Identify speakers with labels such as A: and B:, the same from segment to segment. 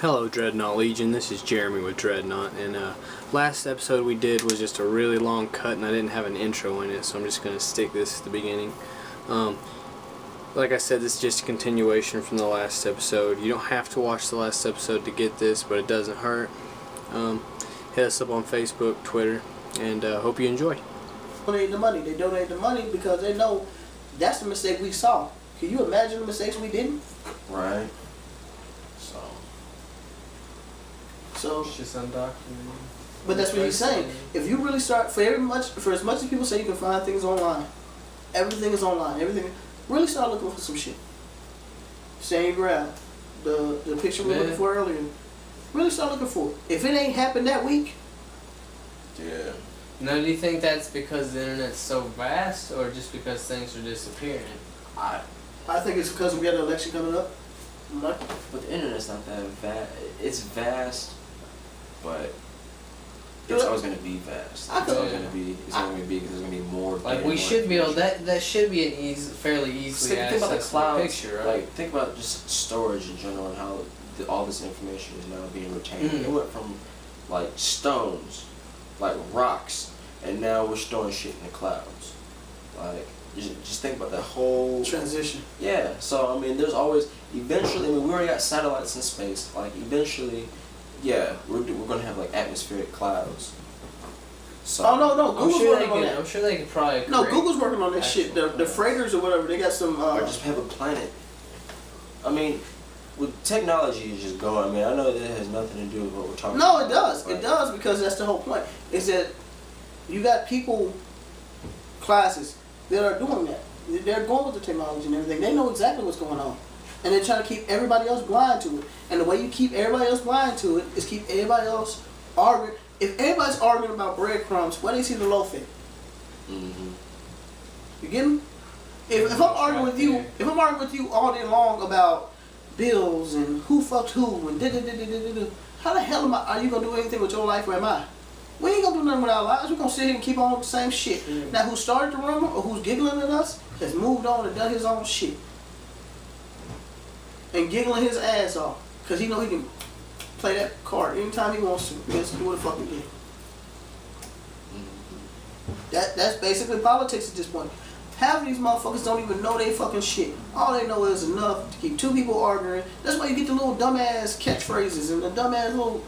A: Hello Dreadnaught Legion, this is Jeremy with Dreadnaught, and last episode we did was just a really long cut and I didn't have an intro in it, so I'm just going to stick this at the beginning. Like I said, this is just a continuation from the last episode. You don't have to watch the last episode to get this, but it doesn't hurt. Hit us up on Facebook, Twitter, and hope you enjoy.
B: Donate the money. They donate the money because they know that's the mistake we saw. Can you imagine the mistakes we didn't?
C: Right.
B: So
A: It's just undocumented.
B: But that's what he's saying. If you really start for as much as people say you can find things online, everything is online. Everything. Really start looking for some shit. Say you grab the picture we were looking for earlier. Really start looking for it. If it ain't happened that week.
C: Yeah.
D: Now, do you think that's because the internet's so vast, or just because things are disappearing?
B: I think it's because we got an election coming up.
C: But the internet's not that vast. It's vast, but it's always going to be vast. It's always going to be. It's only going to be because there's going to be more.
D: Like we should be able. That should be an fairly easily
C: think about the
D: accessible
C: clouds,
D: picture, right?
C: Like think about just storage in general and how all this information is now being retained. It went from like stones, like rocks, and now we're storing shit in the clouds. Like just think about that whole
B: transition.
C: Yeah. So I mean, there's always eventually. I mean, we already got satellites in space. Like eventually, yeah, we're gonna have like atmospheric clouds. So
B: Oh no, Google's working on that.
D: I'm sure they could probably.
B: No, Google's working on that shit. The freighters or whatever, they got some.
C: or just have a planet. I mean, with technology is just going. I mean, I know that has nothing to do with what we're talking about.
B: No, it does. It does because that's the whole point. Is that you got people, classes that are doing that. They're going with the technology and everything. They know exactly what's going on, and they're trying to keep everybody else blind to it. And the way you keep everybody else blind to it is keep everybody else arguing. If everybody's arguing about breadcrumbs, where do you see the loaf at? You get me? If I'm arguing with you, all day long about bills and who fucked who and how the hell are you gonna do anything with your life or am I? We ain't gonna do nothing with our lives. We're gonna sit here and keep on with the same shit. Now, who started the rumor or who's giggling at us has moved on and done his own shit. And giggling his ass off. Because he know he can play that card anytime he wants to. He has to do what the fuck he did. That's basically politics at this point. Half of these motherfuckers don't even know they fucking shit. All they know is enough to keep two people arguing. That's why you get the little dumbass catchphrases and the dumbass little...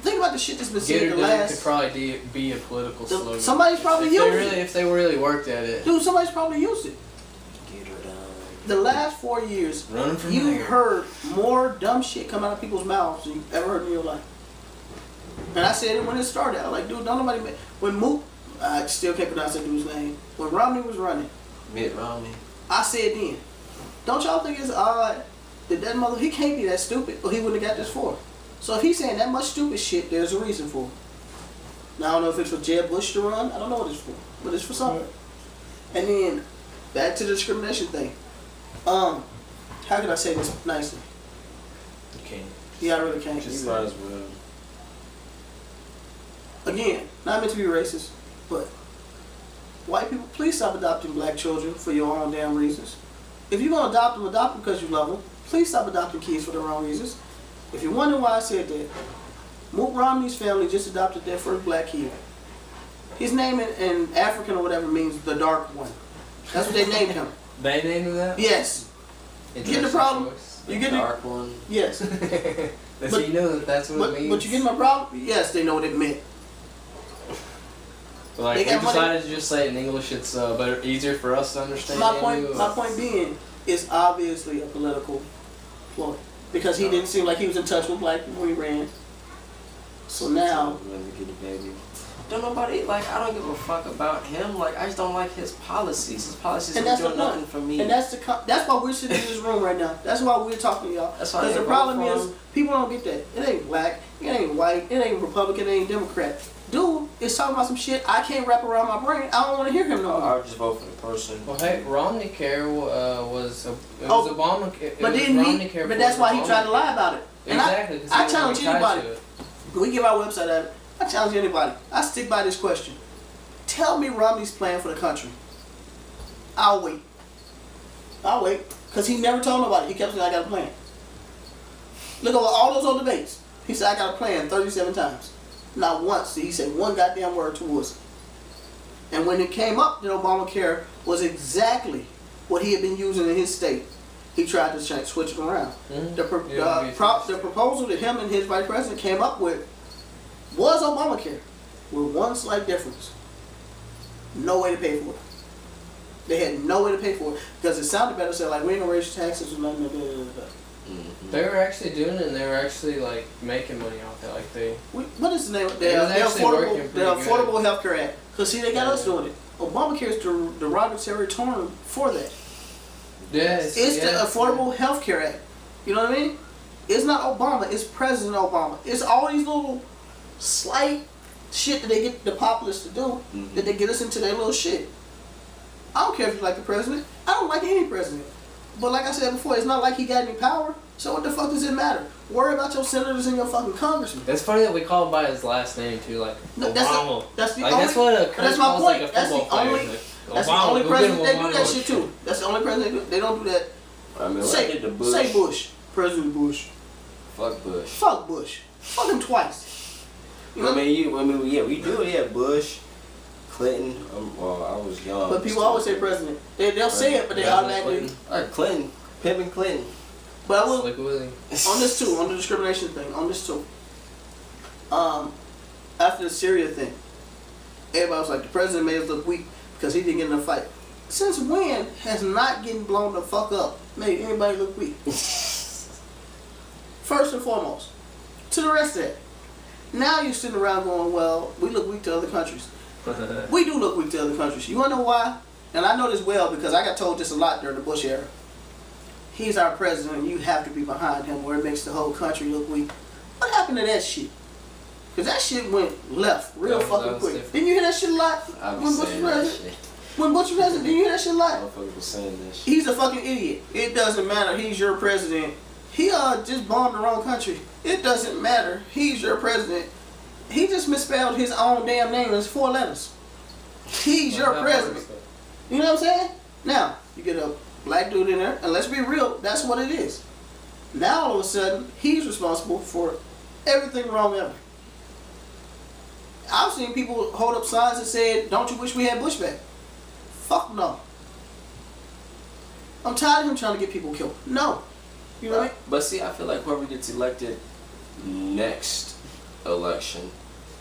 B: Think about the shit that's been said the last...
D: could probably be a political slogan.
B: Somebody's probably used it.
D: If they really worked at it.
B: Dude, somebody's probably used it.
C: Get her done.
B: The last 4 years, you heard more dumb shit come out of people's mouths than you've ever heard in your life. And I said it when it started. I was like, dude, don't nobody... When Mook... I still can't pronounce that dude's name. When Romney was running...
C: Mitt Romney.
B: I said then, don't y'all think it's odd that mother... He can't be that stupid or he wouldn't have got this for. So if he's saying that much stupid shit, there's a reason for it. Now, I don't know if it's for Jeb Bush to run. I don't know what it's for. But it's for something. And then, back to the discrimination thing. How can I say this nicely?
C: You can't.
B: Yeah, I really can't.
C: Just might as well.
B: Again, not meant to be racist, but white people, please stop adopting black children for your own damn reasons. If you're going to adopt them because you love them. Please stop adopting kids for the wrong reasons. If you're wondering why I said that, Mook Romney's family just adopted their first black kid. His name in African or whatever means the dark one. That's what they named him.
D: They named him that?
B: Yes. You get the problem? You get the
C: dark one?
B: Yes.
D: Does he know that's what it means?
B: But you get my problem? Yes, they know what it meant.
D: Like, we decided to just say it in English, it's better, easier for us to understand.
B: My point being, it's obviously a political ploy. Because he didn't seem like he was in touch with black people when he ran. So now...
C: Don't nobody, like, I don't give a fuck about him. Like, I just don't like his policies. His policies
B: and
C: don't do nothing for me.
B: And that's why we're sitting in this room right now. That's why we're talking to y'all. Because the problem is, people don't get that. It ain't black, it ain't white, it ain't Republican, it ain't Democrat. Dude is talking about some shit I can't wrap around my brain. I don't want to hear him no more.
C: I would just vote for the person.
D: Well, hey, Romneycare was Obamacare.
B: But that's why he tried to lie about it. And
D: exactly.
B: I challenge anybody. We give our website out. I challenge anybody. I stick by this question. Tell me Romney's plan for the country. I'll wait. Because he never told nobody. He kept saying, I got a plan. Look over all those old debates. He said, I got a plan 37 times. Not once did he say one goddamn word towards it. And when it came up that Obamacare was exactly what he had been using in his state, he tried to switch it around.
D: Mm-hmm.
B: The proposal that him and his vice president came up with was Obamacare, with one slight difference. No way to pay for it. They had no way to pay for it because it sounded better. Said like we ain't gonna raise your taxes or nothing.
C: Mm-hmm.
D: They were actually doing it, and they were actually like making money off it. Like
B: what is the name? The Affordable Health Care Act. Cause see, they got us doing it. Obamacare is the derogatory term for that.
D: Yes,
B: it's the Affordable Health Care Act. You know what I mean? It's not Obama. It's President Obama. It's all these little slight shit that they get the populace to do that they get us into their little shit. I don't care if you like the president. I don't like any president. But like I said before, it's not like he got any power. So what the fuck does it matter? Worry about your senators and your fucking congressmen.
D: It's funny that we call him by his last name too, like
B: No,
D: Obama.
B: That's the
D: Like
B: only.
D: that's what a
B: That's my
D: calls
B: point.
D: like a
B: That's the
D: football player.
B: only.
D: Like,
B: That's the
D: Obama,
B: only
D: go
B: president
D: get
B: they do
D: Obama.
B: that shit too. That's the only president they don't do that.
C: I mean,
B: Say,
C: like the Bush.
B: say Bush. President Bush.
C: Fuck Bush.
B: Fuck Bush. Fuck him twice. You know?
C: I mean, yeah, we do it. Yeah, Bush, Clinton. Well, I was young.
B: But people always say president. They'll say it, but they
D: President
B: automatically.
D: Clinton.
C: All right, Clinton, pimping Clinton.
B: But I will
D: Slick Willie.
B: on this too, on the discrimination thing, on this too. After the Syria thing, everybody was like, the president made us look weak because he didn't get in a fight. Since when has not getting blown the fuck up made anybody look weak? First and foremost. To the rest of that. Now you're sitting around going, well, we look weak to other countries. We do look weak to other countries. You want to know why? And I know this well because I got told this a lot during the Bush era. He's our president and you have to be behind him or it makes the whole country look weak. What happened to that shit? Because that shit went left real fucking quick.
D: Different.
B: Didn't you hear that shit a lot?
C: I be
B: When Bush was
C: saying that
B: president?
C: shit.
B: When Bush was president, didn't you hear that shit a lot?
C: Motherfuckers was saying that shit.
B: He's a fucking idiot. It doesn't matter. He's your president. He just bombed the wrong country. It doesn't matter. He's your president. He just misspelled his own damn name. It's 4 letters. He's your president. You know what I'm saying? Now, you get a black dude in there, and let's be real, that's what it is. Now, all of a sudden, he's responsible for everything wrong ever. I've seen people hold up signs that said, don't you wish we had Bush back? Fuck no. I'm tired of him trying to get people killed. No. You know what I mean?
C: But see, I feel like whoever gets elected next election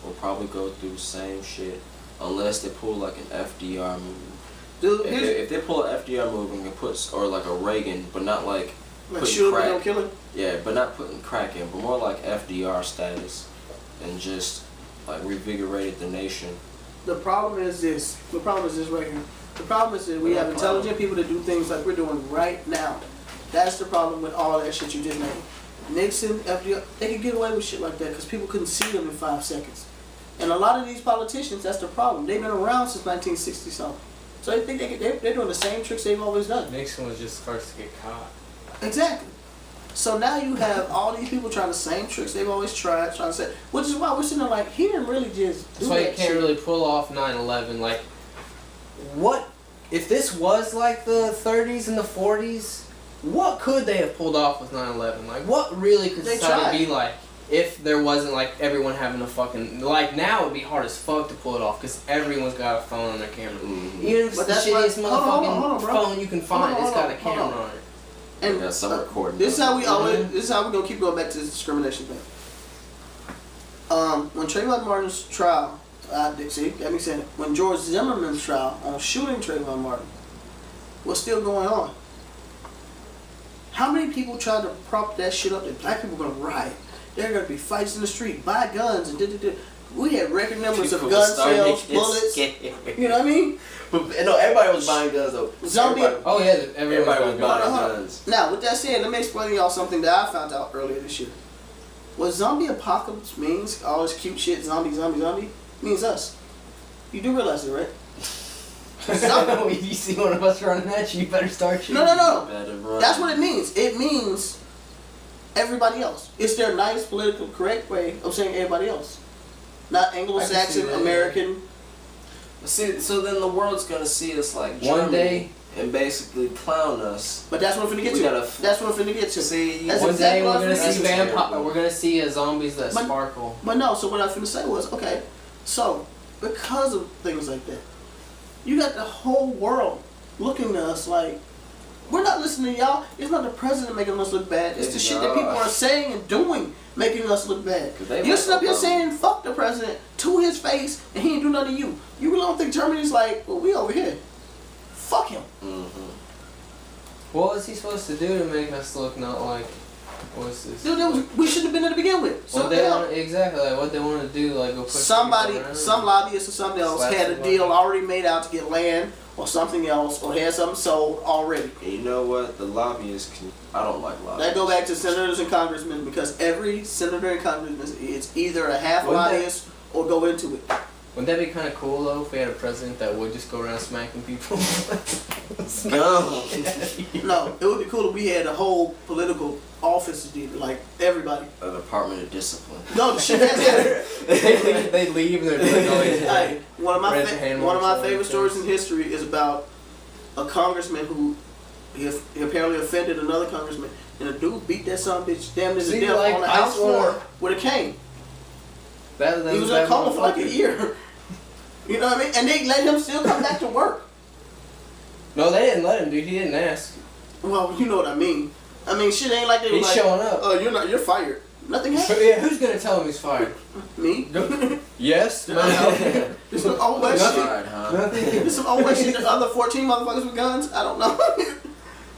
C: will probably go through the same shit unless they pull like an FDR move.
B: Dude,
C: If they pull an FDR move and can put, or like a Reagan, but not like putting
B: shoot him,
C: crack.
B: don't kill him.
C: Yeah, but not putting crack in, but more like FDR status, and just like revigorated the nation.
B: The problem is this. The problem is this right here. The problem is that we have intelligent people that do things like we're doing right now. That's the problem with all that shit you just named. Nixon, FDR, they could get away with shit like that because people couldn't see them in 5 seconds. And a lot of these politicians, that's the problem. They've been around since 1960 something. So they think they're doing the same tricks they've always done.
D: Nixon was just first to get caught.
B: Exactly. So now you have all these people trying the same tricks they've always tried, trying to say, which is why we're sitting there like, he didn't really just do
D: That's why you
B: that
D: can't
B: shit.
D: really pull off 9/11. Like, what if this was like the 30s and the 40s? What could they have pulled off with 9/11? Like, what really could
B: They
D: society
B: tried.
D: be like if there wasn't like everyone having a fucking like now it'd be hard as fuck to pull it off because everyone's got a phone on their camera.
C: Mm-hmm.
D: Even if it's
B: But
D: the
B: that's why-
D: shittiest
B: hold on,
D: motherfucking
B: bro.
D: phone you can find, it's got a camera on it.
B: And
C: Got some recording.
B: this is how we always.
D: Mhm.
B: This is how we gonna keep going back to this discrimination thing. When Trayvon Martin's trial, see, got me saying it. When George Zimmerman's trial on shooting Trayvon Martin was still going on, how many people tried to prop that shit up that black people gonna riot? There are gonna be fights in the street, buy guns, and da. We had record numbers of gun sales, bullets. You know what I mean?
C: But no, everybody was buying guns though.
B: Zombie-
D: Oh yeah,
C: Everybody was buying
B: Hold on.
C: guns.
B: Now, with that said, let me explain to y'all something that I found out earlier this year. What zombie apocalypse means, all this cute shit, zombie, means us. You do realize it, right?
D: If you see one of us running at you, you better start shooting.
B: No.
C: Better run.
B: That's what it means. It means everybody else. It's their nice, political, correct way of saying everybody else. Not
D: I can
B: Anglo-Saxon,
D: see that,
B: American.
C: See, so then the world's gonna see us like
D: One
C: Germany.
D: day,
C: and basically clown us.
B: But that's what I'm finna get to. That's what I'm finna get to.
C: See,
B: that's
D: one day
B: exactly
D: we're gonna see we're gonna see zombies that sparkle.
B: But no, so what I was finna say was, okay, so because of things like that, you got the whole world looking at us like, we're not listening to y'all. It's not the president making us look bad. It's the shit that people are saying and doing making us look bad. You're sitting up here saying fuck the president to his face and he ain't do nothing to you. You really don't think Germany's like, well, we over here. Fuck him.
D: Mm-hmm. What was he supposed to do to make us look not like, what's this?
B: Dude, we shouldn't have been there to begin with.
D: What they want, exactly, like what they want to do, like go push
B: somebody, some lobbyist or something else had a deal already made out to get land or something else, or had something sold already.
C: And you know what? The lobbyists can. I don't like lobbyists.
B: That go back to senators and congressmen, because every senator and congressman is either a half lobbyist or go into it.
D: Wouldn't that be kind of cool though if we had a president that would just go around smacking people?
C: Go.
B: No, it would be cool if we had a whole political office, like everybody.
C: A Department of Discipline.
B: No, the shit has
D: they leave and they're doing noise.
B: Hey, one of my favorite stories in history is about a congressman who he apparently offended another congressman, and a dude beat that son of a bitch damn near to death on the house floor with a cane. He was in a coma for like a year. You know what I mean? And they let him still come back to work.
D: No, they didn't let him, dude. He didn't ask.
B: Well, you know what I mean. I mean, shit ain't like they were
D: He's
B: like,
D: showing up.
B: Oh, you're fired. Nothing happened.
D: Yeah, who's gonna tell him he's fired?
B: Me?
D: Yes.
B: There's some old west shit.
C: Fired, huh?
B: There's some old west shit. The other 14 motherfuckers with guns. I don't know.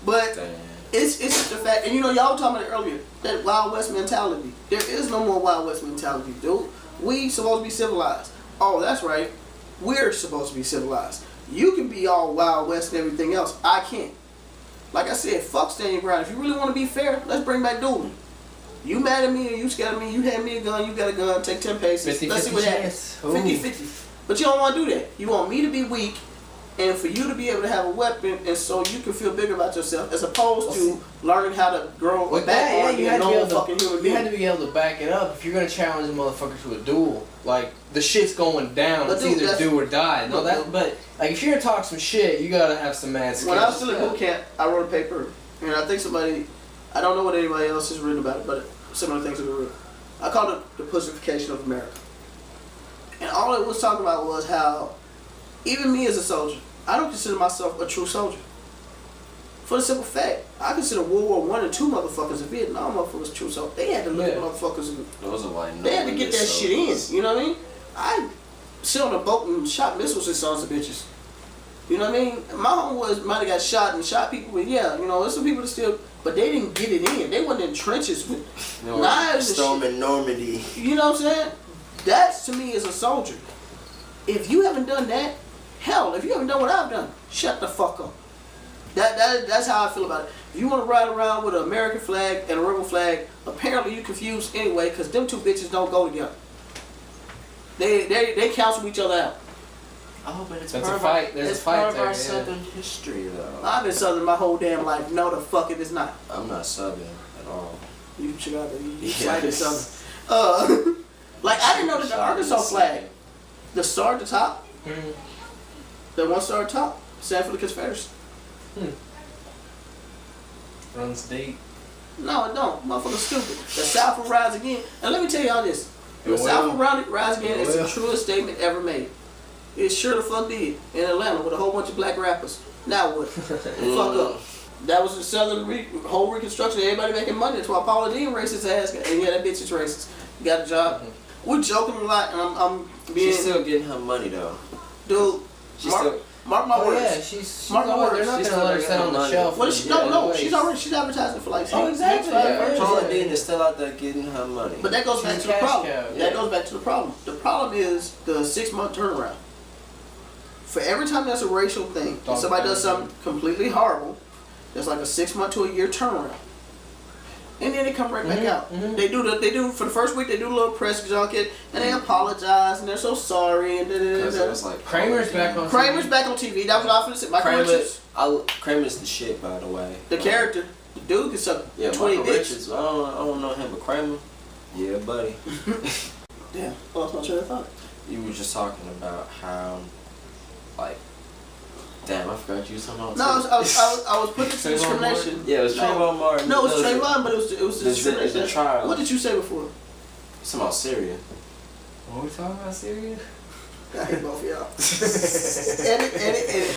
B: But
C: Damn.
B: it's just the fact, and you know, y'all were talking about it earlier. That Wild West mentality. There is no more Wild West mentality, dude. We supposed to be civilized. Oh, that's right. We're supposed to be civilized. You can be all Wild West and everything else. I can't. Like I said, fuck standing your ground. If you really want to be fair, let's bring back dueling. You mad at me or you scared of me, you hand me a gun, you got a gun, take 10 paces.
D: 50,
B: let's see what happens. 50-50. But you don't want to do that. You want me to be weak and for you to be able to have a weapon and so you can feel bigger about yourself as opposed to learning how to grow a backbone and be a normal fucking human being.
D: You had to be able to back it up if you're going to challenge a motherfucker to a duel. Like, the shit's going down. It's either do or die. No, but like if you're going to talk some shit, you got to have some mad skills.
B: When I was still in boot camp, I wrote a paper, and I think somebody, I don't know what anybody else has written about it, but similar things have been written. I called it the pussification of America. And all it was talking about was how, even me as a soldier, I don't consider myself a true soldier. For the simple fact, I consider World War I and II motherfuckers in Vietnam motherfuckers true soldiers. They had to look at motherfuckers and
C: those are like
B: they had to get that shit in. You know what I mean? I sit on a boat and shot missiles at sons of bitches. You know what I mean? My homeboys might have got shot and shot people, but yeah, you know, there's some people that still, but they didn't get it in. They wasn't in trenches with knives and
C: storming Normandy.
B: You know what I'm saying? That to me is a soldier. If you haven't done that, hell, if you haven't done what I've done, shut the fuck up. That's how I feel about it. If you want to ride around with an American flag and a rebel flag, apparently you confused anyway, because them two bitches don't go together. They cancel each other out.
C: Oh, but it's
D: That's
C: part
D: a fight.
C: Of,
D: There's
C: it's
D: a fight
C: part
D: there,
C: of our
D: yeah.
C: Southern history, though.
B: I've been Southern my whole damn life. No, the fuck it is not.
C: I'm not Southern at all.
B: You from Chicago. You slightly Southern. Like, I didn't know that the Arkansas flag, the star at the top, the one star at the top, stand for the Confederacy.
D: Runs deep.
B: No, it don't. Motherfucker's stupid. The South will rise again. And let me tell y'all this. The South will rise again is the truest statement ever made. It sure the fuck did. In Atlanta with a whole bunch of black rappers. Now what? Fuck up. That was the Southern whole Reconstruction. Everybody making money. That's why Paula Dean racist ass. And yeah, that bitch is racist. Got a job. We're joking a lot, and I'm being.
C: She's still getting her money though.
B: Dude, mark my words.
D: Yeah, she's
B: mark my words.
D: They're not gonna let her sit on the shelf.
B: Well, she's advertising for like.
D: Oh, exactly.
C: Paula Dean is still out there getting her money.
B: But that goes back to the problem. That goes back to the problem. The problem is the 6-month turnaround. For every time there's a racial thing, if somebody does something completely horrible, there's like a 6-month to a year turnaround. And then they come right back out. They do for the first week. They do a little press junket and they apologize and they're so sorry and
C: it was like
D: Kramer's back on.
B: Kramer's back on TV. That was off of the Michael Richards.
C: Kramer's the shit, by the way.
B: The character, the dude can suck 20
C: Michael
B: dicks.
C: Richards. I don't know him, but Kramer, yeah, buddy.
B: Yeah, lost my train of thought.
C: You were just talking about how, like, Damn, I forgot you was talking about.
B: No, I was putting it to discrimination.
C: Yeah, it was Trayvon Martin.
B: No, it was Trayvon, but it was
C: the
B: discrimination.
C: the trial.
B: What did you say before?
C: It's about Syria.
D: What are we talking about, Syria?
B: I hate both of y'all. Edit.